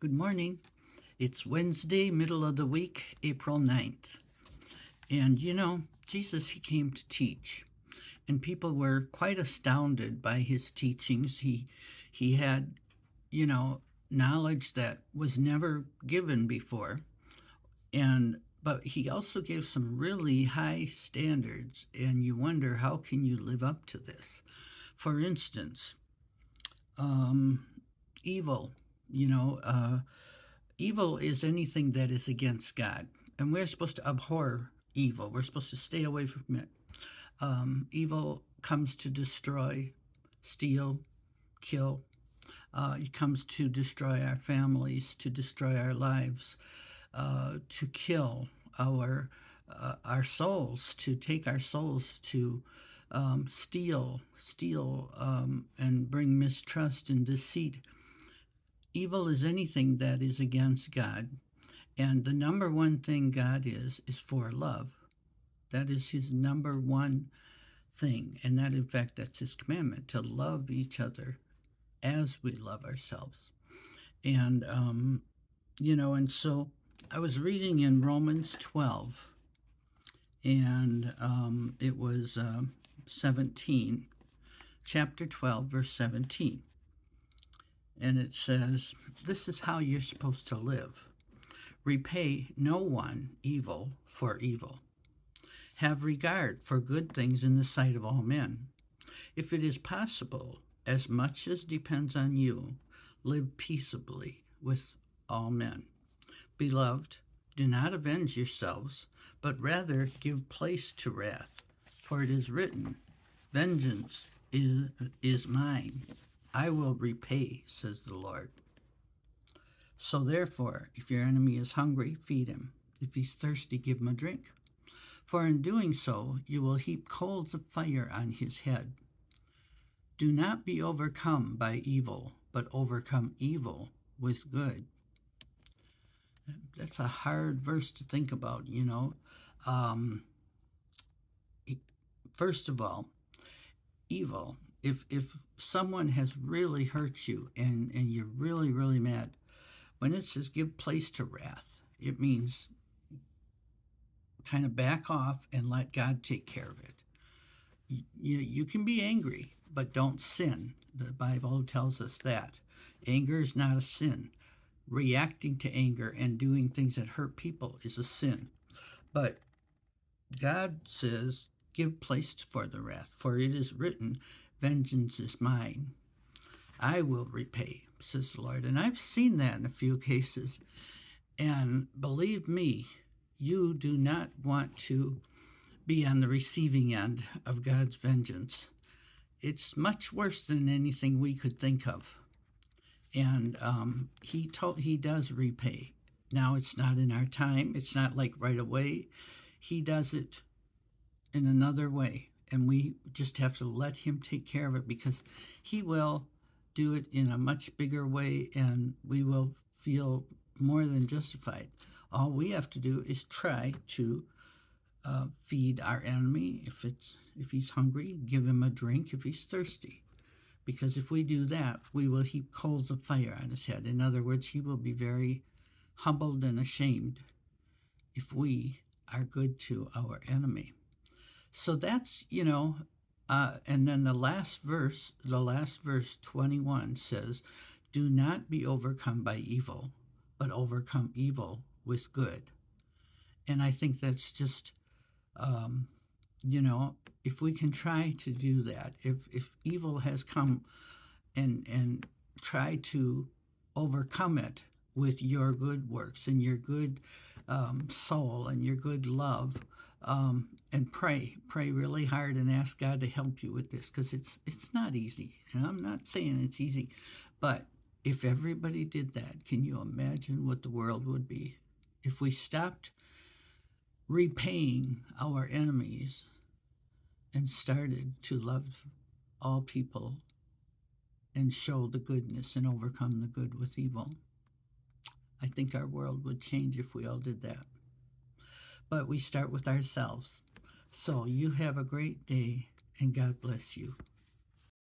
Good morning. It's Wednesday, middle of the week, April 9th. And Jesus, he came to teach. And people were quite astounded by his teachings. He had, you know, knowledge that was never given before. But he also gave some really high standards, and you wonder, how can you live up to this? For instance, um, evil. You know, evil is anything that is against God, and we're supposed to abhor evil. We're supposed to stay away from it. Evil comes to destroy, steal, kill. It comes to destroy our families, to destroy our lives, to kill our souls, to take our souls, to steal, and bring mistrust and deceit. Evil is anything that is against God. And the number one thing God is for love. That is his number one thing. And that, in fact, that's his commandment, to love each other as we love ourselves. And, and so I was reading in Romans 12, and it was 17, chapter 12, verse 17. And it says, this is how you're supposed to live. Repay no one evil for evil. Have regard for good things in the sight of all men. If it is possible, as much as depends on you, live peaceably with all men. Beloved, do not avenge yourselves, but rather give place to wrath. For it is written, vengeance is mine. I will repay, says the Lord. So therefore, if your enemy is hungry, feed him. If he's thirsty, give him a drink. For in doing so, you will heap coals of fire on his head. Do not be overcome by evil, but overcome evil with good. That's a hard verse to think about, First of all, evil. If someone has really hurt you and you're really, really mad, when it says give place to wrath, it means kind of back off and let God take care of it. You can be angry, but don't sin. The Bible tells us that. Anger is not a sin. Reacting to anger and doing things that hurt people is a sin. But God says, give place for the wrath, for it is written, vengeance is mine. I will repay, says the Lord. And I've seen that in a few cases. And believe me, you do not want to be on the receiving end of God's vengeance. It's much worse than anything we could think of. And he does repay. Now, it's not in our time. It's not like right away. He does it in another way. And we just have to let him take care of it, because he will do it in a much bigger way, and we will feel more than justified. All we have to do is try to feed our enemy. If he's hungry, give him a drink. If he's thirsty, because if we do that, we will heap coals of fire on his head. In other words, he will be very humbled and ashamed if we are good to our enemy. So that's, and then the last verse 21 says, do not be overcome by evil, but overcome evil with good. And I think that's just, if we can try to do that, if evil has come and try to overcome it with your good works and your good soul and your good love, and pray really hard and ask God to help you with this, because it's not easy. And I'm not saying it's easy, but if everybody did that, can you imagine what the world would be if we stopped repaying our enemies and started to love all people and show the goodness and overcome the good with evil? I think our world would change if we all did that. But we start with ourselves. So you have a great day, and God bless you.